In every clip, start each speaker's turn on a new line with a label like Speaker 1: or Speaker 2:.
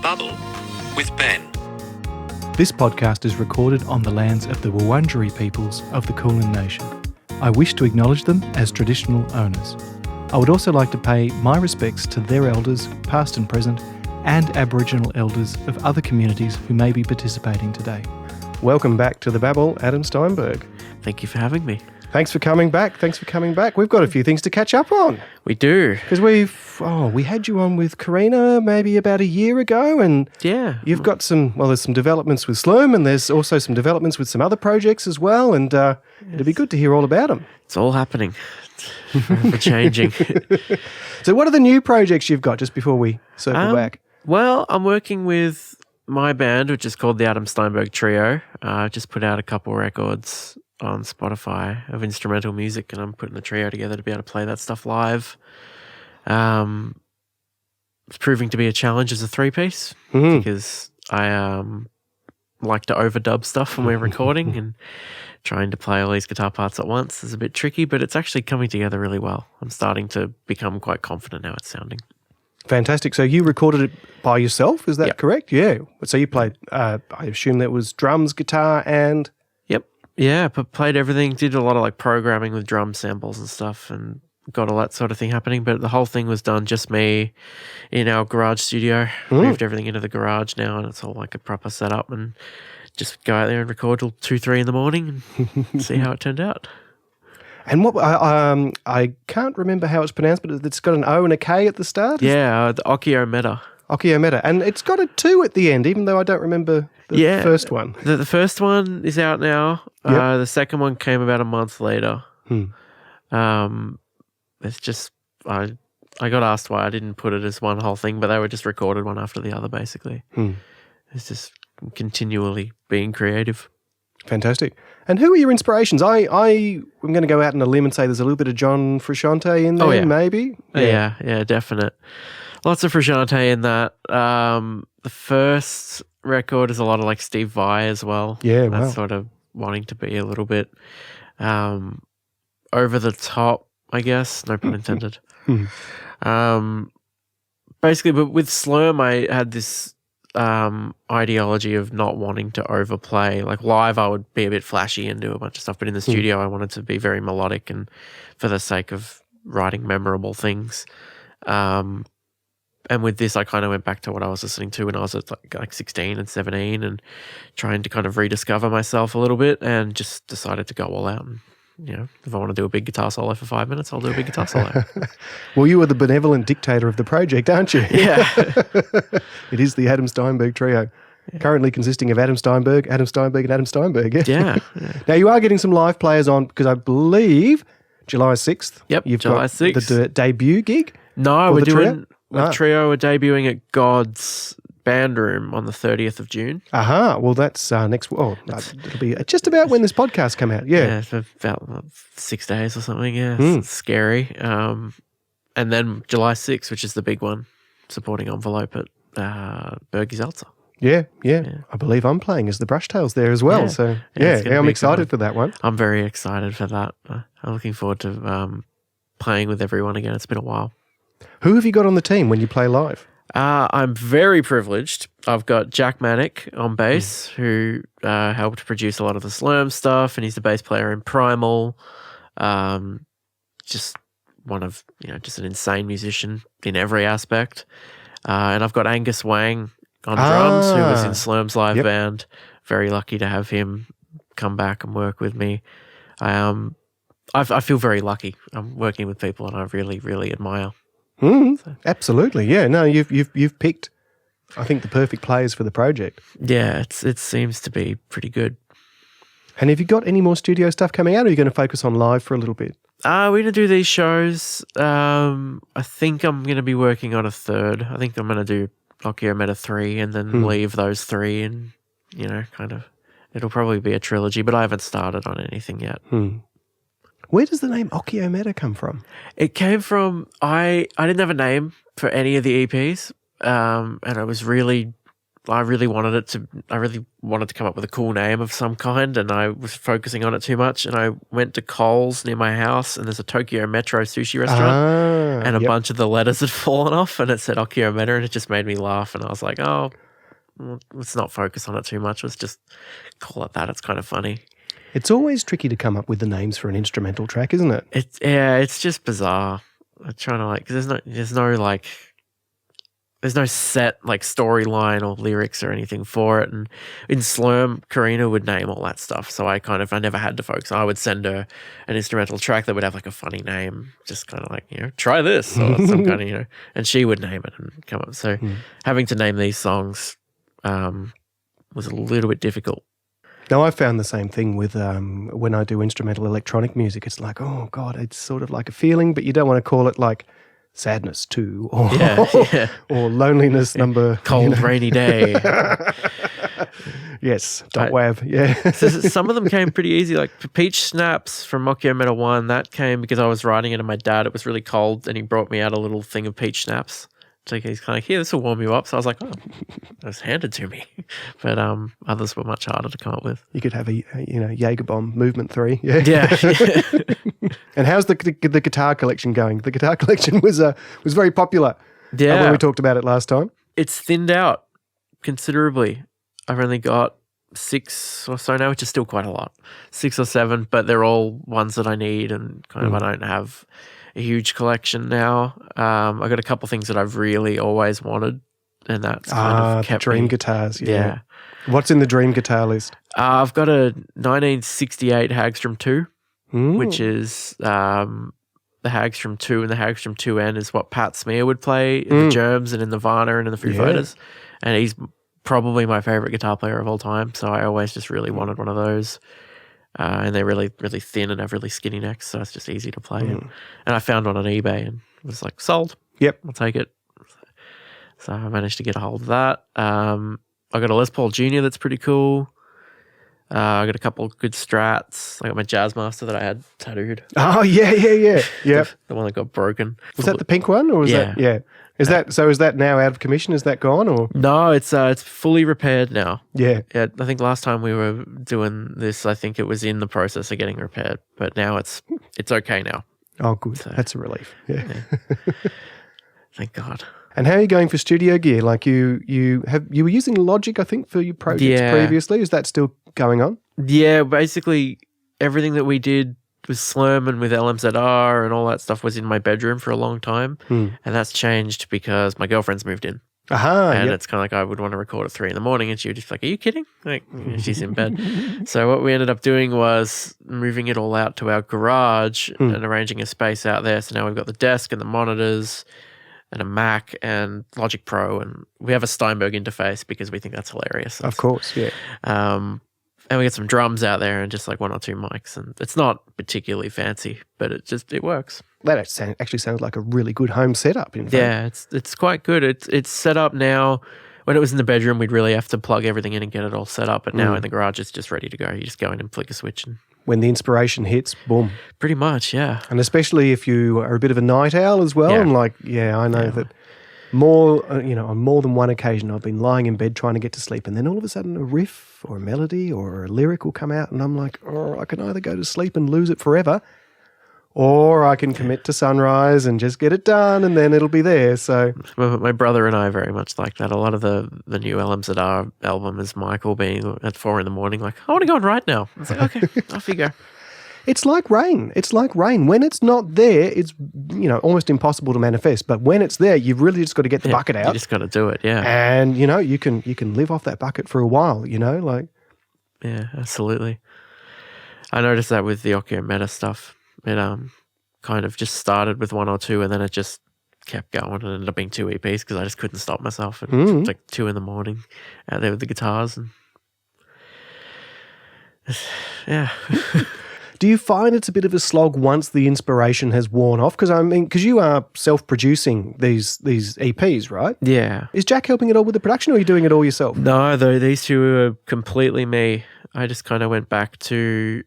Speaker 1: Babble with Ben.
Speaker 2: This podcast is recorded on the lands of the Wurundjeri peoples of the Kulin Nation. I wish to acknowledge them as traditional owners. I would also like to pay my respects to their elders, past and present, and Aboriginal elders of other communities who may be participating today.
Speaker 3: Welcome back to the Babble, Adam Steinberg.
Speaker 4: Thank you for having me.
Speaker 3: Thanks for coming back. We've got a few things to catch up on.
Speaker 4: We do.
Speaker 3: Because we had you on with Karina maybe about a year ago, and
Speaker 4: Yeah.
Speaker 3: you've got there's some developments with Slurm, and there's also some developments with some other projects as well, and it'd be good to hear all about them.
Speaker 4: It's all happening. It's forever changing.
Speaker 3: So what are the new projects you've got, just before we circle back?
Speaker 4: Well, I'm working with my band, which is called the Adam Steinberg Trio. I just put out a couple records on Spotify of instrumental music, and I'm putting the trio together to be able to play that stuff live. It's proving to be a challenge as a three-piece because I like to overdub stuff when we're recording, and trying to play all these guitar parts at once is a bit tricky, but it's actually coming together really well. I'm starting to become quite confident how it's sounding.
Speaker 3: Fantastic. So you recorded it by yourself, is that
Speaker 4: Yep.
Speaker 3: correct? Yeah. So you played, I assume that was drums, guitar, and...
Speaker 4: Yeah, played everything, did a lot of like programming with drum samples and stuff, and got all that sort of thing happening. But the whole thing was done just me in our garage studio. Moved everything into the garage now, and it's all like a proper setup, and just go out there and record till 2, 3 in the morning and see how it turned out.
Speaker 3: And what I can't remember how it's pronounced, but it's got an O and a K at the start.
Speaker 4: Yeah, the Okio Meta.
Speaker 3: Okio Meta, and it's got a 2 at the end, even though I don't remember the first one.
Speaker 4: The first one is out now.
Speaker 3: Yep.
Speaker 4: The second one came about a month later. It's just I got asked why I didn't put it as one whole thing, but they were just recorded one after the other, basically. It's just continually being creative.
Speaker 3: Fantastic. And who are your inspirations? I'm going to go out on a limb and say there's a little bit of John Frusciante in there, maybe?
Speaker 4: Yeah, definite. Lots of Frusciante in that. The first record is a lot of like Steve Vai as well.
Speaker 3: Yeah, wow.
Speaker 4: That's sort of wanting to be a little bit over the top, I guess. No pun intended. Basically, but with Slurm, I had this ideology of not wanting to overplay. Like live, I would be a bit flashy and do a bunch of stuff, but in the studio, I wanted to be very melodic and for the sake of writing memorable things. And with this, I kind of went back to what I was listening to when I was at like 16 and 17 and trying to kind of rediscover myself a little bit, and just decided to go all out. And, you know, if I want to do a big guitar solo for 5 minutes, I'll do a big guitar solo.
Speaker 3: Well, you are the benevolent dictator of the project, aren't you?
Speaker 4: Yeah.
Speaker 3: It is the Adam Steinberg Trio, currently consisting of Adam Steinberg, and Adam Steinberg.
Speaker 4: Yeah.
Speaker 3: Now, you are getting some live players on, because I believe July 6th.
Speaker 4: Yep,
Speaker 3: You've
Speaker 4: July
Speaker 3: got
Speaker 4: 6th.
Speaker 3: the debut gig.
Speaker 4: No, we're
Speaker 3: the trio?
Speaker 4: doing... The trio are debuting at God's Band Room on the 30th of June.
Speaker 3: Aha, well, that's next... Oh, it'll be just about when this podcast come out, yeah.
Speaker 4: For about 6 days or something, yeah. It's scary. And then July 6th, which is the big one, supporting Envelope at Bergie's Altar.
Speaker 3: Yeah. I believe I'm playing as the Brushtails there as well.
Speaker 4: Yeah.
Speaker 3: So, I'm
Speaker 4: be
Speaker 3: excited for that one.
Speaker 4: I'm very excited for that. I'm looking forward to playing with everyone again. It's been a while.
Speaker 3: Who have you got on the team when you play live?
Speaker 4: I'm very privileged. I've got Jack Manick on bass, who helped produce a lot of the Slurm stuff, and he's the bass player in Primal. Just one of, just an insane musician in every aspect. And I've got Angus Wang on drums, who was in Slurm's live band. Very lucky to have him come back and work with me. I feel very lucky. I'm working with people that I really, really admire.
Speaker 3: Absolutely, yeah. No, you've picked, I think, the perfect players for the project.
Speaker 4: Yeah, it seems to be pretty good.
Speaker 3: And have you got any more studio stuff coming out, or are you going to focus on live for a little bit?
Speaker 4: We're going to do these shows. I think I'm going to be working on a third. I think I'm going to do Okio Meta 3 and then leave those 3 and, kind of, it'll probably be a trilogy, but I haven't started on anything yet.
Speaker 3: Where does the name Okio Meta come from?
Speaker 4: It came from, I didn't have a name for any of the EPs, and I was really I really wanted to come up with a cool name of some kind, and I was focusing on it too much. And I went to Coles near my house, and there's a Tokyo Metro sushi restaurant, and a bunch of the letters had fallen off, and it said Okio Meta, and it just made me laugh. And I was like, oh, well, let's not focus on it too much. Let's just call it that. It's kind of funny.
Speaker 3: It's always tricky to come up with the names for an instrumental track, isn't it?
Speaker 4: It's just bizarre. I'm trying to like, 'cause there's no set like storyline or lyrics or anything for it. And in Slurm, Karina would name all that stuff. So I never had to focus. I would send her an instrumental track that would have like a funny name, just kind of like, try this or some kind of, and she would name it and come up. So having to name these songs was a little bit difficult.
Speaker 3: No, I found the same thing with when I do instrumental electronic music. It's like, oh God, it's sort of like a feeling, but you don't want to call it like Sadness 2 or or Loneliness number.
Speaker 4: Cold, rainy day.
Speaker 3: Yes, .wav, yeah.
Speaker 4: So some of them came pretty easy. Like Peach Snaps from Okio Meta 1, that came because I was writing it and my dad, it was really cold, and he brought me out a little thing of Peach Snaps. So he's kind of like, here, this will warm you up. So I was like, oh, it was handed to me. But others were much harder to come up with.
Speaker 3: You could have a Jaeger Bomb Movement 3. Yeah.
Speaker 4: Yeah.
Speaker 3: And how's the guitar collection going? The guitar collection was very popular.
Speaker 4: Yeah.
Speaker 3: When we talked about it last time.
Speaker 4: It's thinned out considerably. I've only got 6 or so now, which is still quite a lot. 6 or 7, but they're all ones that I need, and kind of I don't have a huge collection now. I got a couple things that I've really always wanted, and that's kind of kept
Speaker 3: dream
Speaker 4: me.
Speaker 3: guitars. Yeah. What's in the dream guitar list?
Speaker 4: I've got a 1968 Hagstrom 2, which is the Hagstrom 2, and the Hagstrom 2N is what Pat Smear would play in the Germs and in Nirvana and in the Foo Fighters, and he's probably my favorite guitar player of all time. So I always just really wanted one of those. And they're really, really thin and have really skinny necks, so it's just easy to play. And I found one on eBay and was like, sold.
Speaker 3: Yep.
Speaker 4: I'll take it. So I managed to get a hold of that. I got a Les Paul Jr. that's pretty cool. I got a couple of good Strats. I got my Jazzmaster that I had tattooed.
Speaker 3: Oh, yeah. Yep.
Speaker 4: The one that got broken.
Speaker 3: Was that the pink one, or was that? Yeah. Is that now out of commission? Is that gone, or?
Speaker 4: No, it's fully repaired now.
Speaker 3: Yeah.
Speaker 4: I think last time we were doing this, I think it was in the process of getting repaired, but now it's okay now.
Speaker 3: Oh, good. So, that's a relief. Yeah.
Speaker 4: Thank God.
Speaker 3: And how are you going for studio gear? Like you were using Logic, I think, for your projects previously. Is that still going on?
Speaker 4: Yeah, basically everything that we did with Slurm and with LMZR and all that stuff was in my bedroom for a long time. And that's changed because my girlfriend's moved in. And it's kind of like I would want to record at 3 a.m, and she would just be like, are you kidding? Like, she's in bed. So what we ended up doing was moving it all out to our garage and arranging a space out there. So now we've got the desk and the monitors and a Mac and Logic Pro, and we have a Steinberg interface because we think that's hilarious.
Speaker 3: Of course, yeah.
Speaker 4: And we get some drums out there and just like 1 or 2 mics, and it's not particularly fancy, but it works.
Speaker 3: That actually sounds like a really good home setup. In fact.
Speaker 4: Yeah, it's quite good. It's set up now. When it was in the bedroom, we'd really have to plug everything in and get it all set up. But now in the garage, it's just ready to go. You just go in and flick a switch, and
Speaker 3: when the inspiration hits, boom.
Speaker 4: Pretty much, yeah.
Speaker 3: And especially if you are a bit of a night owl as well, and I know that more, on more than one occasion, I've been lying in bed trying to get to sleep, and then all of a sudden a riff or a melody or a lyric will come out, and I'm like, oh, I can either go to sleep and lose it forever, or I can commit to sunrise and just get it done, and then it'll be there. So
Speaker 4: my brother and I very much like that. A lot of the new LMZR album is Michael being at 4 a.m, like, I want to go and write now. It's like, okay, off you go.
Speaker 3: It's like rain. When it's not there, it's almost impossible to manifest. But when it's there, you've really just got to get the bucket out.
Speaker 4: You just got to do it, yeah.
Speaker 3: And you can live off that bucket for a while.
Speaker 4: Yeah, absolutely. I noticed that with the Okio Meta stuff. It kind of just started with 1 or 2, and then it just kept going, and ended up being 2 EPs because I just couldn't stop myself. And it was like 2 a.m. out there with the guitars, and yeah.
Speaker 3: Do you find it's a bit of a slog once the inspiration has worn off? Because you are self-producing these EPs, right?
Speaker 4: Yeah.
Speaker 3: Is Jack helping at all with the production, or are you doing it all yourself?
Speaker 4: No, though these two are completely me. I just kind of went back to,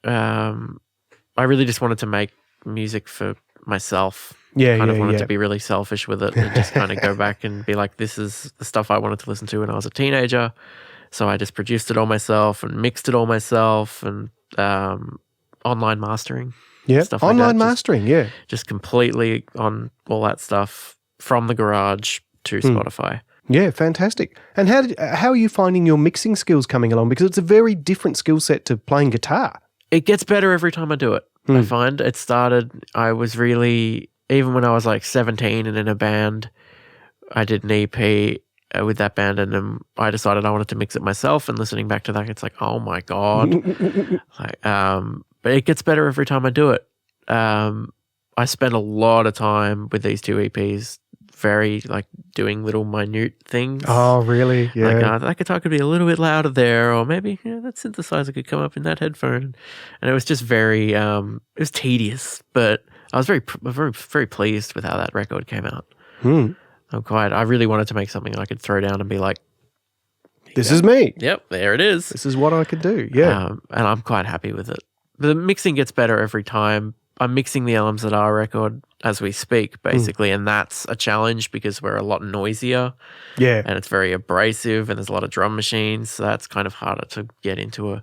Speaker 4: I really just wanted to make music for myself
Speaker 3: Yeah,
Speaker 4: kind of
Speaker 3: yeah,
Speaker 4: wanted
Speaker 3: yeah.
Speaker 4: to be really selfish with it and just kind of go back and be like, this is the stuff I wanted to listen to when I was a teenager. So I just produced it all myself and mixed it all myself and online mastering.
Speaker 3: Yeah,
Speaker 4: stuff like
Speaker 3: online
Speaker 4: that.
Speaker 3: mastering, yeah.
Speaker 4: Just completely on all that stuff from the garage to Spotify.
Speaker 3: Yeah, fantastic. And how are you finding your mixing skills coming along? Because it's a very different skill set to playing guitar.
Speaker 4: It gets better every time I do it. I find it started, I was really, even when I was like 17 and in a band, I did an EP with that band and then I decided I wanted to mix it myself, and listening back to that, it's like, oh my God. But it gets better every time I do it. I spend a lot of time with these 2 EPs, very like doing little minute things.
Speaker 3: Oh, really? Yeah.
Speaker 4: Like that guitar could be a little bit louder there, or maybe that synthesizer could come up in that headphone. And it was just very, it was tedious, but I was very pleased with how that record came out. I really wanted to make something I could throw down and be like,
Speaker 3: this is me.
Speaker 4: Yep, there it is.
Speaker 3: This is what I could do. Yeah.
Speaker 4: And I'm quite happy with it. The mixing gets better every time. I'm mixing the LMZR record as we speak, basically, and that's a challenge because we're a lot noisier.
Speaker 3: Yeah.
Speaker 4: And it's very abrasive and there's a lot of drum machines, so that's kind of harder to get into a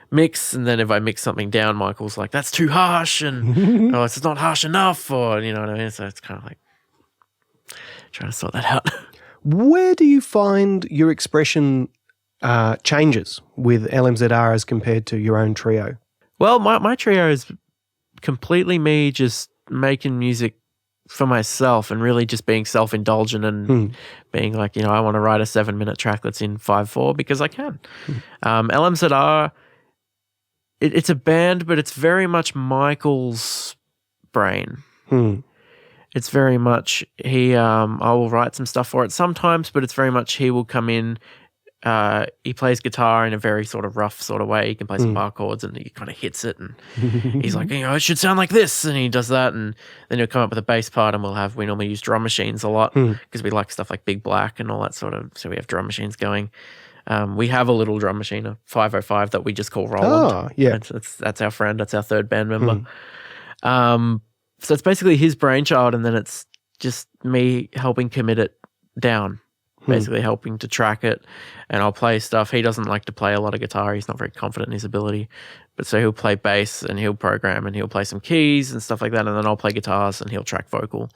Speaker 4: mix. And then if I mix something down, Michael's like, that's too harsh, and oh, it's not harsh enough, or you know what I mean? So it's kind of like trying to sort that out.
Speaker 3: Where do you find your expression changes with LMZR as compared to your own trio?
Speaker 4: Well, my trio is completely me just making music for myself and really just being self-indulgent and being like, I want to write a 7-minute track that's in 5/4 because I can. LMZR, it's a band, but it's very much Michael's brain. It's very much I will write some stuff for it sometimes, but it's very much he will come in. He plays guitar in a very sort of rough sort of way. He can play some bar chords and he kind of hits it and he's like, it should sound like this, and he does that, and then he'll come up with a bass part, and we normally use drum machines a lot because we like stuff like Big Black and all that sort of, so we have drum machines going. We have a little drum machine, a 505 that we just call Roland.
Speaker 3: Oh, yeah.
Speaker 4: That's our friend. That's our third band member. So it's basically his brainchild, and then it's just me helping commit it down. Basically helping to track it, and I'll play stuff. He doesn't like to play a lot of guitar. He's not very confident in his ability, but so he'll play bass and he'll program and he'll play some keys and stuff like that, and then I'll play guitars and he'll track vocal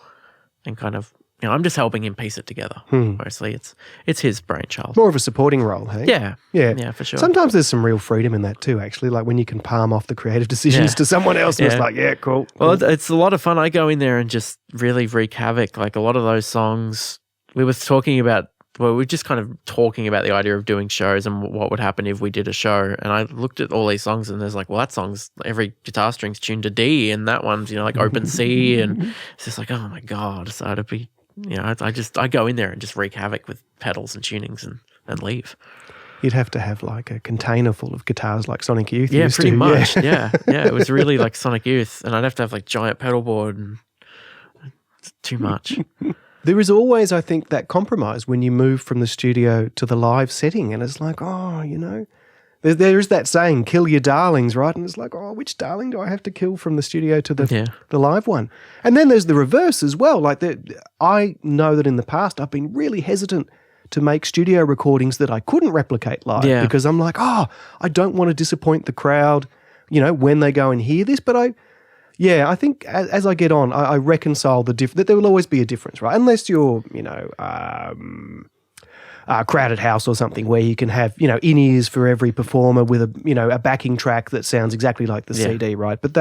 Speaker 4: and kind of, I'm just helping him piece it together. Mostly it's his brainchild.
Speaker 3: More of a supporting role, hey?
Speaker 4: Yeah, for sure.
Speaker 3: Sometimes there's some real freedom in that too, actually, like when you can palm off the creative decisions to someone else and it's like, yeah, cool.
Speaker 4: Well, it's a lot of fun. I go in there and just really wreak havoc. Like a lot of those songs we were just kind of talking about the idea of doing shows and what would happen if we did a show. And I looked at all these songs and there's like, well, that song's, every guitar string's tuned to D, and that one's, like open C, and it's just like, oh my God. So it'd be, I go in there and just wreak havoc with pedals and tunings and leave.
Speaker 3: You'd have to have like a container full of guitars like Sonic Youth
Speaker 4: Yeah,
Speaker 3: used
Speaker 4: pretty
Speaker 3: to.
Speaker 4: much. Yeah. It was really like Sonic Youth, and I'd have to have like giant pedal board, and it's too much.
Speaker 3: There is always, I think, that compromise when you move from the studio to the live setting, and it's like, there is that saying, kill your darlings, right? And it's like, which darling do I have to kill from the studio to the live one? And then there's the reverse as well. Like I know that in the past I've been really hesitant to make studio recordings that I couldn't replicate live because I'm like, I don't want to disappoint the crowd, when they go and hear this, but I think as I get on, I reconcile that there will always be a difference, right? Unless you're, a crowded house or something where you can have, in-ears for every performer with a backing track that sounds exactly like the CD, right? But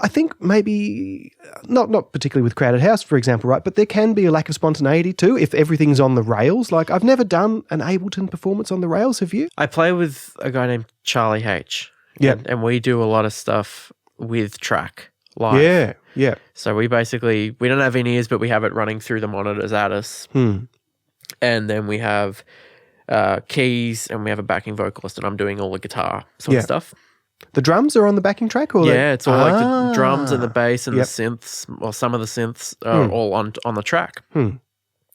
Speaker 3: I think maybe, not particularly with crowded house, for example, right? But there can be a lack of spontaneity too if everything's on the rails. Like I've never done an Ableton performance on the rails, have you?
Speaker 4: I play with a guy named Charlie H.
Speaker 3: Yeah.
Speaker 4: And we do a lot of stuff with track live.
Speaker 3: Yeah.
Speaker 4: So we don't have in-ears, but we have it running through the monitors at us. And then we have keys, and we have a backing vocalist, and I'm doing all the guitar sort of stuff.
Speaker 3: The drums are on the backing track? Or
Speaker 4: it's all like the drums and the bass and the synths, or some of the synths are all on the track. And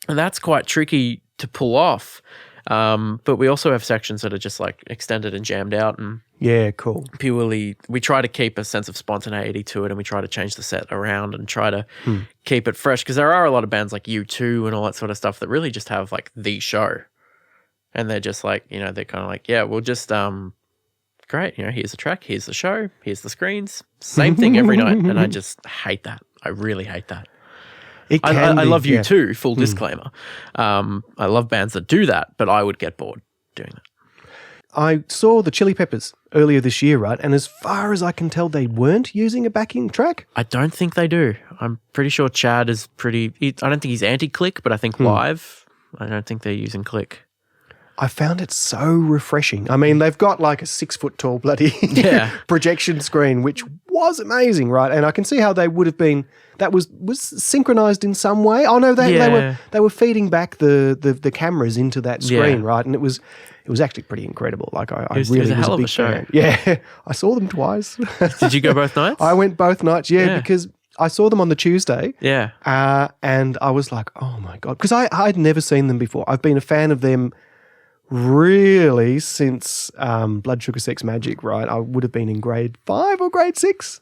Speaker 4: that's quite tricky to pull off. But we also have sections that are just like extended and jammed out, and
Speaker 3: Yeah, cool.
Speaker 4: purely we try to keep a sense of spontaneity to it, and we try to change the set around and try to keep it fresh, because there are a lot of bands like U2 and all that sort of stuff that really just have like the show, and they're just like, you know, they're kind of like, yeah, we'll just great, you know, here's the track, here's the show, here's the screens, same thing every night, and I just hate that. I really hate that. I love U2, full disclaimer. I love bands that do that, but I would get bored doing that.
Speaker 3: I saw the Chili Peppers earlier this year, right? And as far as I can tell, they weren't using a backing track.
Speaker 4: I don't think they do. I'm pretty sure Chad is I don't think he's anti-click, but I think live, I don't think they're using click.
Speaker 3: I found it so refreshing. I mean, they've got like a 6 foot tall bloody projection screen, which was amazing, right? And I can see how they would have been. That was synchronized in some way. Oh no, they were feeding back the cameras into that screen, right? And it was actually pretty incredible. Like I really was a hell of a show. Fan. Yeah, I saw them twice.
Speaker 4: Did you go both nights?
Speaker 3: I went both nights. Yeah, because I saw them on the Tuesday.
Speaker 4: Yeah,
Speaker 3: and I was like, oh my God, because I'd never seen them before. I've been a fan of them really since Blood Sugar Sex Magic, right? I would have been in grade 5 or grade 6.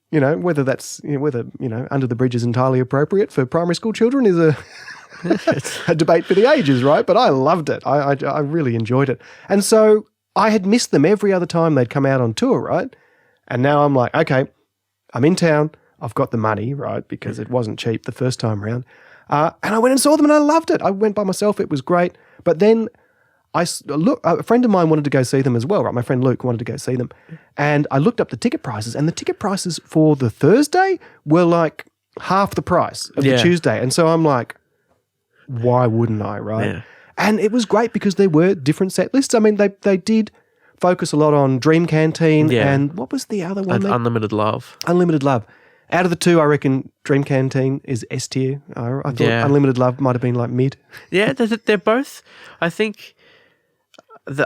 Speaker 3: You know, whether that's Under the Bridge is entirely appropriate for primary school children is a debate for the ages, right? But I loved it. I really enjoyed it. And so I had missed them every other time they'd come out on tour, right? And now I'm like, okay, I'm in town. I've got the money, right? Because it wasn't cheap the first time around. And I went and saw them and I loved it. I went by myself. It was great. But then a friend of mine wanted to go see them as well, right? My friend Luke wanted to go see them. And I looked up the ticket prices, and the ticket prices for the Thursday were like half the price of the Tuesday. And so I'm like, why wouldn't I, right? Yeah. And it was great because there were different set lists. I mean, they did focus a lot on Dream Canteen and what was the other one?
Speaker 4: Unlimited Love.
Speaker 3: Unlimited Love. Out of the two, I reckon Dream Canteen is S tier. I thought Unlimited Love might have been like mid.
Speaker 4: Yeah, they're both. I think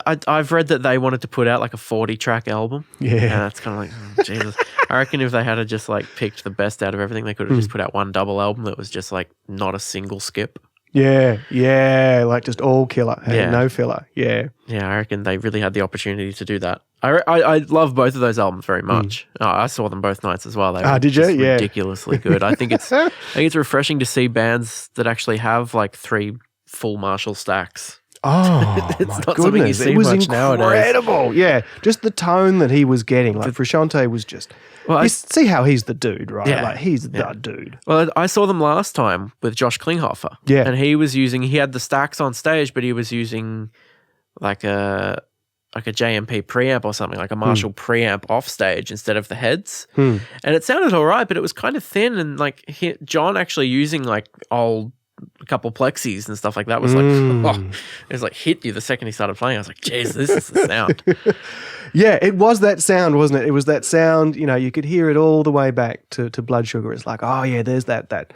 Speaker 4: I've read that they wanted to put out like a 40-track album. Yeah. And that's kind of like, oh, Jesus. I reckon if they had just like picked the best out of everything, they could have just put out one double album that was just like not a single skip.
Speaker 3: Yeah, like just all killer, no filler. Yeah,
Speaker 4: I reckon they really had the opportunity to do that. I love both of those albums very much. I saw them both nights as well. They were
Speaker 3: did you? Yeah,
Speaker 4: ridiculously good. I think it's refreshing to see bands that actually have like 3 full Marshall stacks.
Speaker 3: Oh,
Speaker 4: it's
Speaker 3: my
Speaker 4: not
Speaker 3: goodness.
Speaker 4: something you see
Speaker 3: it was
Speaker 4: much
Speaker 3: incredible.
Speaker 4: nowadays.
Speaker 3: Yeah, just the tone that he was getting. Like Frusciante was just. Well, see how he's the dude, right?
Speaker 4: Yeah,
Speaker 3: like he's the dude.
Speaker 4: Well, I saw them last time with Josh Klinghoffer.
Speaker 3: Yeah,
Speaker 4: and he had the stacks on stage, but he was using like a JMP preamp or something, like a Marshall preamp off stage instead of the heads. And it sounded all right, but it was kind of thin. And like John actually using like a couple plexis and stuff like that was like, it was like hit you the second he started playing. I was like, geez, this is the sound.
Speaker 3: Yeah, it was that sound, wasn't it? It was that sound, you could hear it all the way back to Blood Sugar. It's like, oh yeah, there's that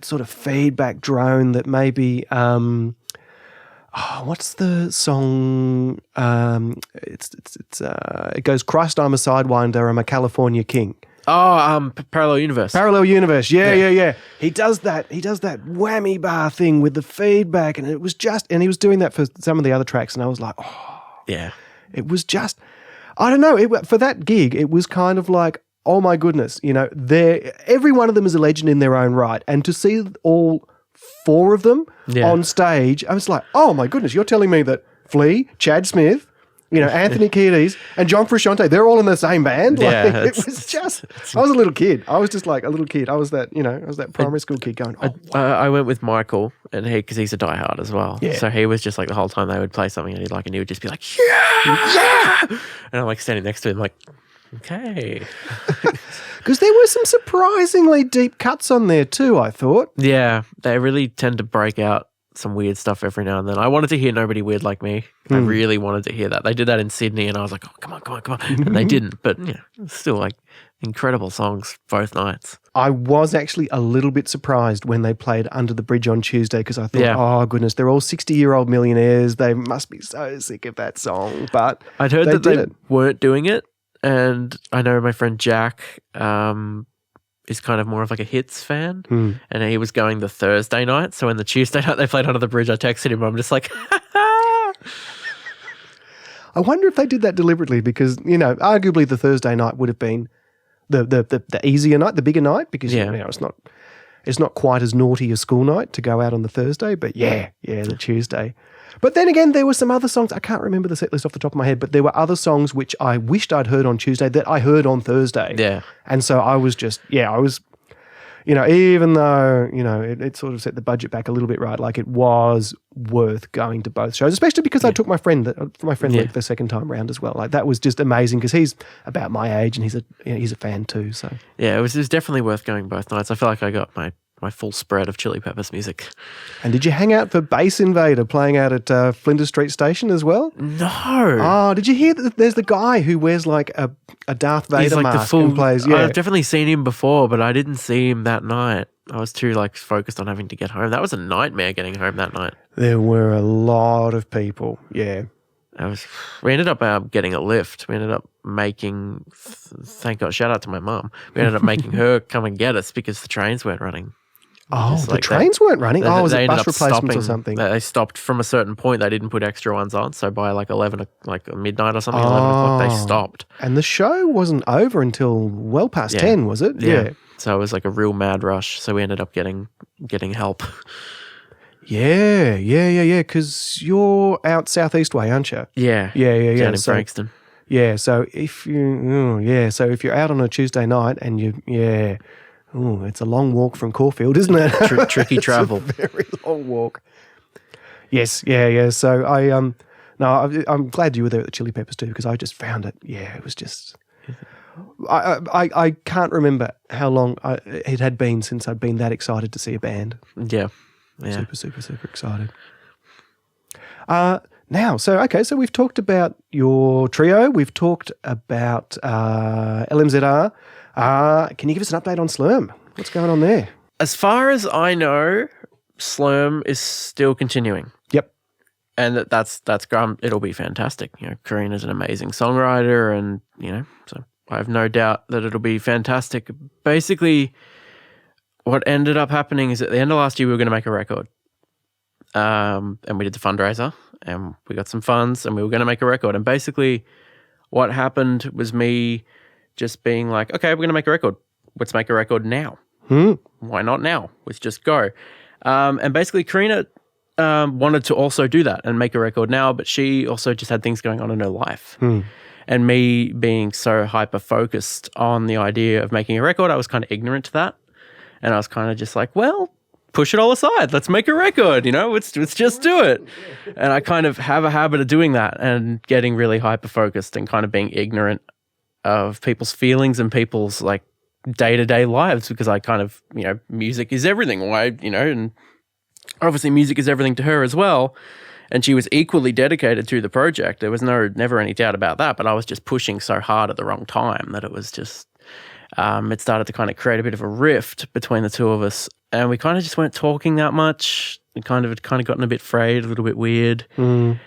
Speaker 3: sort of feedback drone that maybe what's the song? It goes, Christ, I'm a Sidewinder, I'm a California King.
Speaker 4: Oh, Parallel Universe.
Speaker 3: Parallel Universe. Yeah. He does that whammy bar thing with the feedback, and it was and he was doing that for some of the other tracks, and I was like, oh.
Speaker 4: Yeah.
Speaker 3: It was just, I don't know, for that gig, it was kind of like, oh my goodness, every one of them is a legend in their own right, and to see all 4 of them on stage, I was like, oh my goodness, you're telling me that Flea, Chad Smith, Anthony Kiedis and John Frusciante, they're all in the same band. Like, it was just, I was a little kid. I was just like a little kid. I was that primary school kid going,
Speaker 4: I went with Michael, and because he's a diehard as well. Yeah. So he was just like the whole time they would play something and he would just be like, yeah. And I'm like standing next to him like, okay.
Speaker 3: Because there were some surprisingly deep cuts on there too, I thought.
Speaker 4: Yeah, they really tend to break out some weird stuff every now and then. I wanted to hear Nobody Weird Like Me. I really wanted to hear that. They did that in Sydney, and I was like, oh, come on. And they didn't, but still like incredible songs both nights.
Speaker 3: I was actually a little bit surprised when they played Under the Bridge on Tuesday, because I thought, oh goodness, they're all 60-year-old millionaires. They must be so sick of that song. But
Speaker 4: I'd heard they weren't doing it, and I know my friend Jack, is kind of more of like a hits fan, and he was going the Thursday night. So when the Tuesday night they played Under the Bridge, I texted him. I'm just like,
Speaker 3: I wonder if they did that deliberately because, arguably the Thursday night would have been the easier night, the bigger night, because it's not quite as naughty as school night to go out on the Thursday, but the Tuesday. But then again, there were some other songs. I can't remember the set list off the top of my head, but there were other songs which I wished I'd heard on Tuesday that I heard on Thursday.
Speaker 4: Yeah.
Speaker 3: And so I was just, even though, it sort of set the budget back a little bit, right? Like it was worth going to both shows, especially because I took my friend Luke the second time round as well. Like that was just amazing because he's about my age and he's a fan too. So
Speaker 4: yeah, it was definitely worth going both nights. I feel like I got my full spread of Chili Peppers music.
Speaker 3: And did you hang out for Bass Invader playing out at Flinders Street Station as well?
Speaker 4: No.
Speaker 3: Oh, did you hear that there's the guy who wears like a Darth Vader
Speaker 4: He's like
Speaker 3: mask
Speaker 4: the full,
Speaker 3: and plays? Yeah.
Speaker 4: I've definitely seen him before, but I didn't see him that night. I was too focused on having to get home. That was a nightmare getting home that night.
Speaker 3: There were a lot of people, yeah.
Speaker 4: We ended up getting a lift. We ended up making, thank God, shout out to my mum. We ended up making her come and get us because the trains weren't running.
Speaker 3: Oh, the trains weren't running? Was it bus replacements or something?
Speaker 4: They stopped from a certain point. They didn't put extra ones on. So by 11, midnight or something, 11 o'clock, they stopped.
Speaker 3: And the show wasn't over until well past 10, was it?
Speaker 4: Yeah. So it was like a real mad rush. So we ended up getting help.
Speaker 3: Yeah. Because you're out southeast way, aren't you?
Speaker 4: Yeah. Down in Frankston.
Speaker 3: Yeah. So if you're out on a Tuesday night and it's a long walk from Caulfield, isn't it?
Speaker 4: Tricky travel.
Speaker 3: It's a very long walk. Yes, yeah. So I'm glad you were there at the Chili Peppers too because I just found it. Yeah, it was just. I can't remember how long it had been since I'd been that excited to see a band.
Speaker 4: Yeah.
Speaker 3: Super excited. So we've talked about your trio. We've talked about LMZR. Can you give us an update on Slurm? What's going on there?
Speaker 4: As far as I know, Slurm is still continuing.
Speaker 3: Yep.
Speaker 4: And that's it'll be fantastic. Karina's an amazing songwriter and, so I have no doubt that it'll be fantastic. Basically, what ended up happening is at the end of last year, we were going to make a record. And we did the fundraiser and we got some funds and we were going to make a record. And basically what happened was me just being like, okay, we're going to make a record. Let's make a record now. Why not now? Let's just go. And basically Karina wanted to also do that and make a record now, but she also just had things going on in her life. And me being so hyper-focused on the idea of making a record, I was kind of ignorant to that. And I was kind of just like, well, push it all aside. Let's make a record, let's just do it. And I kind of have a habit of doing that and getting really hyper-focused and kind of being ignorant of people's feelings and people's day-to-day lives because I kind of, music is everything. And obviously music is everything to her as well. And she was equally dedicated to the project. There was never any doubt about that, but I was just pushing so hard at the wrong time that it was just, it started to kind of create a bit of a rift between the two of us. And we kind of just weren't talking that much. It kind of gotten a bit frayed, a little bit weird. And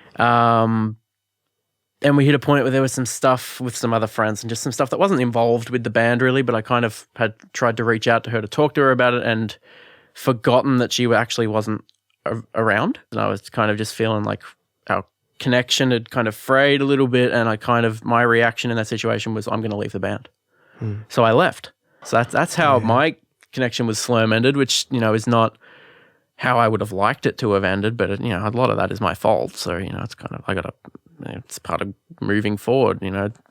Speaker 4: we hit a point where there was some stuff with some other friends and just some stuff that wasn't involved with the band really, but I kind of had tried to reach out to her to talk to her about it and forgotten that she actually wasn't around. And I was kind of just feeling like our connection had kind of frayed a little bit and my reaction in that situation was I'm going to leave the band. So I left. So that's how my connection with Slurm ended, which, is not how I would have liked it to have ended, but, a lot of that is my fault. So, it's kind of, it's part of moving forward,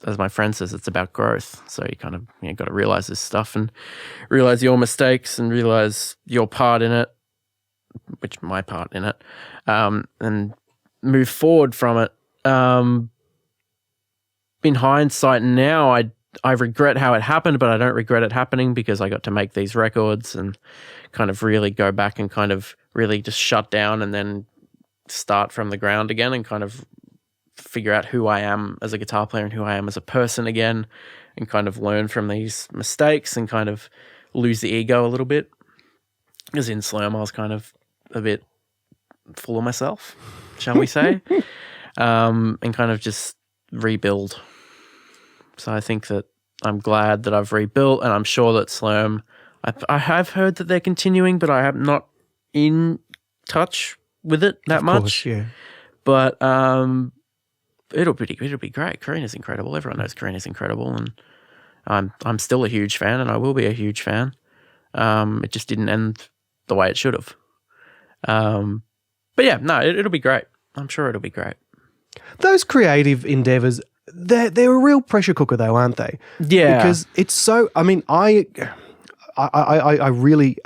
Speaker 4: as my friend says, it's about growth. So you kind of, got to realize this stuff and realize your mistakes and realize your part in it, which my part in it, and move forward from it. In hindsight now, I regret how it happened, but I don't regret it happening because I got to make these records and kind of really go back and kind of really just shut down and then start from the ground again and kind of figure out who I am as a guitar player and who I am as a person again and kind of learn from these mistakes and kind of lose the ego a little bit. Because in Slurm, I was kind of a bit full of myself, shall we say, and kind of just rebuild. So I think that I'm glad that I've rebuilt and I'm sure that Slurm I have heard that they're continuing, but I am not in touch with it that much.
Speaker 3: Course, yeah.
Speaker 4: But it'll be great. Karina's incredible. Everyone knows Karina's incredible, and I'm still a huge fan, and I will be a huge fan. It just didn't end the way it should have. But yeah, no, it'll be great. I'm sure it'll be great.
Speaker 3: Those creative endeavors, they're a real pressure cooker, though, aren't they?
Speaker 4: Yeah,
Speaker 3: because it's so. I mean, I really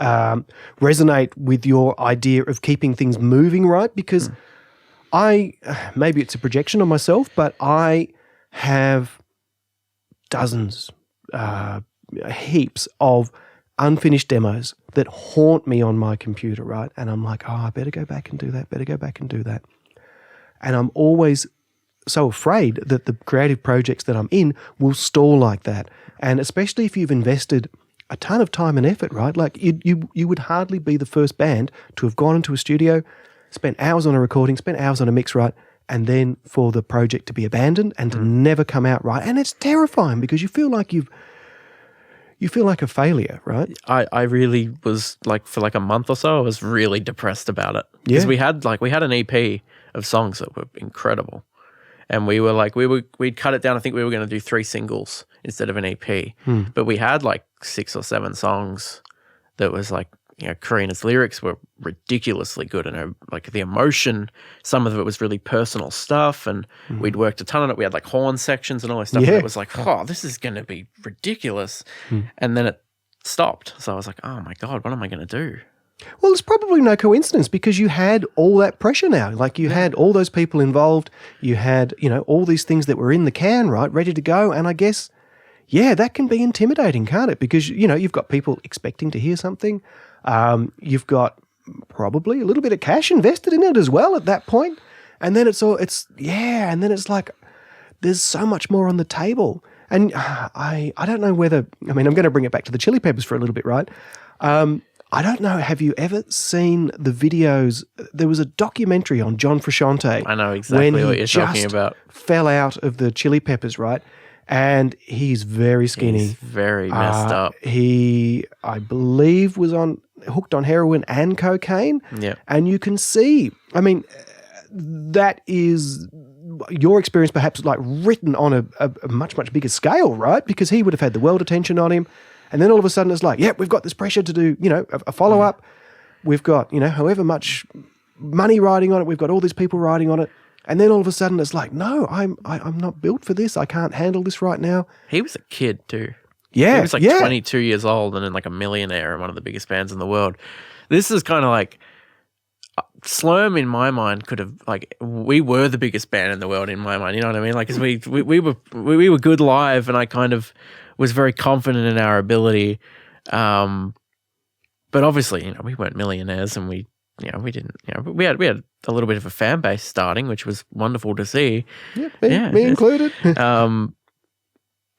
Speaker 3: resonate with your idea of keeping things moving, right? Because maybe it's a projection on myself, but I have dozens, heaps of unfinished demos that haunt me on my computer, right? And I'm like, I better go back and do that. And I'm always so afraid that the creative projects that I'm in will stall like that. And especially if you've invested a ton of time and effort, right? Like you would hardly be the first band to have gone into a studio, spent hours on a recording, spent hours on a mix, right? And then for the project to be abandoned and to never come out right. And it's terrifying because you feel like you feel like a failure, right?
Speaker 4: I really was like, for like a month or so, I was really depressed about it. Because we had an EP of songs that were incredible. And we were like, we'd cut it down. I think we were going to do 3 singles instead of an EP. But we had like 6 or 7 songs that was like, you know, Karina's lyrics were ridiculously good, and her, like the emotion, some of it was really personal stuff, and we'd worked a ton on it. We had like horn sections and all this stuff, and it was like, oh, this is going to be ridiculous. And then it stopped. So I was like, oh my God, what am I going to do?
Speaker 3: Well, it's probably no coincidence because you had all that pressure now. Like you had all those people involved. You had, you know, all these things that were in the can, right, ready to go. And I guess, yeah, that can be intimidating, can't it? Because, you know, you've got people expecting to hear something. You've got probably a little bit of cash invested in it as well at that point. And then and then it's like there's so much more on the table. And I don't know whether, I mean, I'm going to bring it back to the Chili Peppers for a little bit, right? I don't know, have you ever seen the videos? There was a documentary on John Frusciante.
Speaker 4: I know exactly what you're talking about.
Speaker 3: Fell out of the Chili Peppers, right? And he's very skinny.
Speaker 4: He's very messed up.
Speaker 3: He, I believe, was hooked on heroin and cocaine.
Speaker 4: Yeah.
Speaker 3: And you can see, I mean, that is your experience perhaps like written on a much, much bigger scale, right? Because he would have had the world attention on him. And then all of a sudden it's like, we've got this pressure to do, you know, a follow-up. We've got, you know, however much money riding on it. We've got all these people riding on it. And then all of a sudden it's like, no, I'm not built for this. I can't handle this right now.
Speaker 4: He was a kid too.
Speaker 3: Yeah.
Speaker 4: He was like 22 years old and then like a millionaire and one of the biggest bands in the world. This is kind of like, Slurm in my mind could have, like, we were the biggest band in the world in my mind. You know what I mean? Like, cause we were good live, and I kind of was very confident in our ability. But obviously, you know, we weren't millionaires, and we didn't, you know, we had a little bit of a fan base starting, which was wonderful to see.
Speaker 3: Yeah, me included.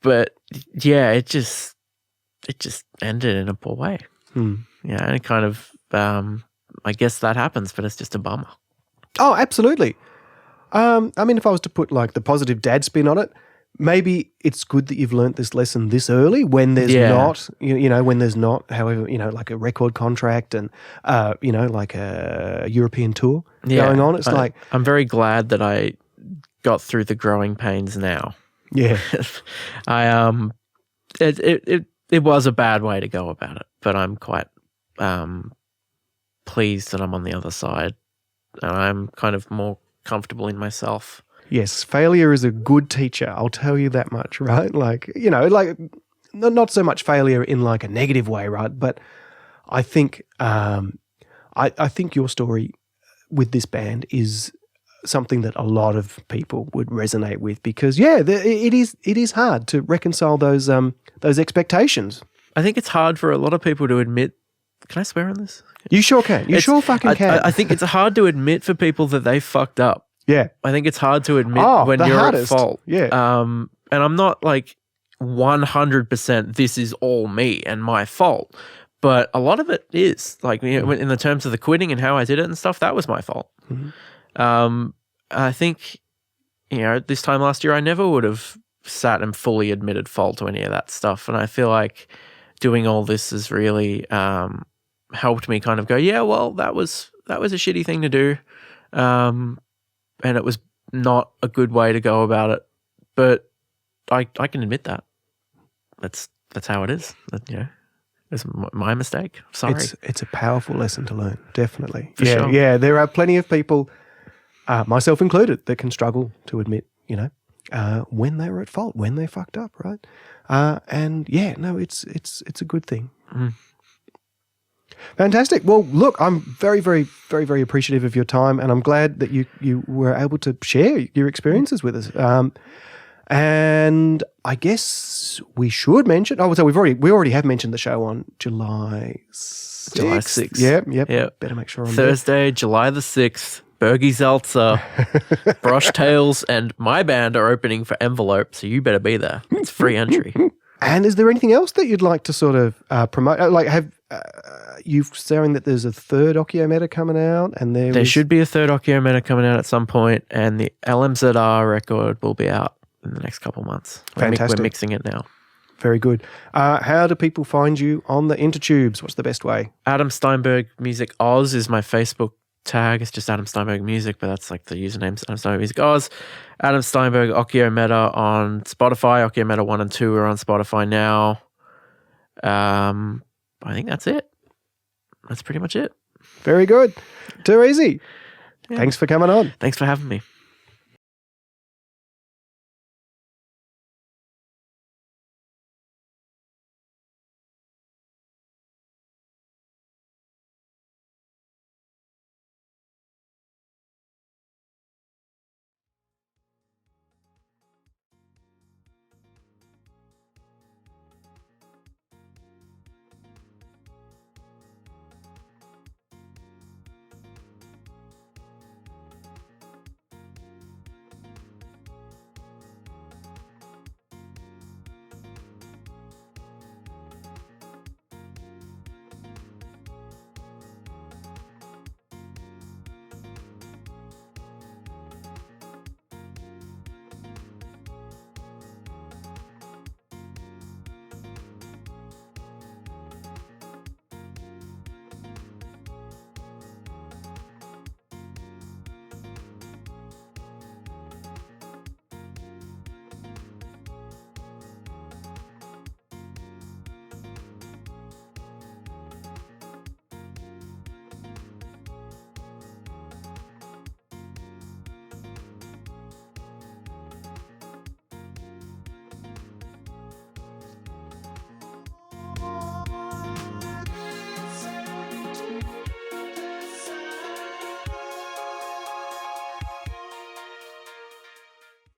Speaker 4: But yeah, it just ended in a poor way. Yeah, and it kind of, I guess that happens, but it's just a bummer.
Speaker 3: Oh, absolutely. I mean, if I was to put like the positive dad spin on it, maybe it's good that you've learnt this lesson this early when there's not, you know, when there's not, however, you know, like a record contract and, you know, like a European tour going on. It's like,
Speaker 4: I'm very glad that I got through the growing pains now.
Speaker 3: Yeah.
Speaker 4: It was a bad way to go about it, but I'm quite, pleased that I'm on the other side, and I'm kind of more comfortable in myself.
Speaker 3: Yes, failure is a good teacher, I'll tell you that much, right? Like, you know, like not so much failure in like a negative way, right? But I think I think your story with this band is something that a lot of people would resonate with because it is hard to reconcile those expectations.
Speaker 4: I think it's hard for a lot of people to admit. Can I swear on this?
Speaker 3: You sure can. You sure fucking can.
Speaker 4: I think it's hard to admit for people that they fucked up.
Speaker 3: Yeah.
Speaker 4: I think it's hard to admit when you're hardest. At fault.
Speaker 3: Yeah.
Speaker 4: And I'm not like 100% this is all me and my fault, but a lot of it is. Like, you know, in the terms of the quitting and how I did it and stuff, that was my fault. Mm-hmm. I think, you know, this time last year I never would have sat and fully admitted fault to any of that stuff, and I feel like doing all this has really helped me kind of go, yeah, well, that was a shitty thing to do, and it was not a good way to go about it. But I can admit that. That's how it is. It's my mistake. Sorry.
Speaker 3: It's a powerful lesson to learn, definitely.
Speaker 4: For sure.
Speaker 3: Yeah, there are plenty of people, myself included, that can struggle to admit, when they were at fault, when they fucked up, right? It's a good thing.
Speaker 4: Mm.
Speaker 3: Fantastic. Well, look, I'm very, very, very, very appreciative of your time, and I'm glad that you were able to share your experiences with us. And I guess we should mention. So we already have mentioned the show on July 6th.
Speaker 4: July 6th.
Speaker 3: Yep. Better make sure I'm
Speaker 4: Thursday, July the 6th. Bergie Zeltzer, Brosh Tales, and my band are opening for Envelope, so you better be there. It's free entry.
Speaker 3: And is there anything else that you'd like to sort of promote? Have you saying that there's a third Occhio Meta coming out, and there
Speaker 4: should be a third Occhio Meta coming out at some point, and the LMZR record will be out in the next couple months.
Speaker 3: Fantastic.
Speaker 4: We're mixing it now.
Speaker 3: Very good. How do people find you on the intertubes? What's the best way?
Speaker 4: Adam Steinberg Music Oz is my Facebook tag. It's just Adam Steinberg Music, but that's like the username, Adam Steinberg Music Oz. Adam Steinberg Occhio Meta on Spotify. Occhio Meta 1 and 2 are on Spotify now. I think that's it. That's pretty much it.
Speaker 3: Very good. Too easy.
Speaker 4: Yeah.
Speaker 3: Thanks for coming on.
Speaker 4: Thanks for having me.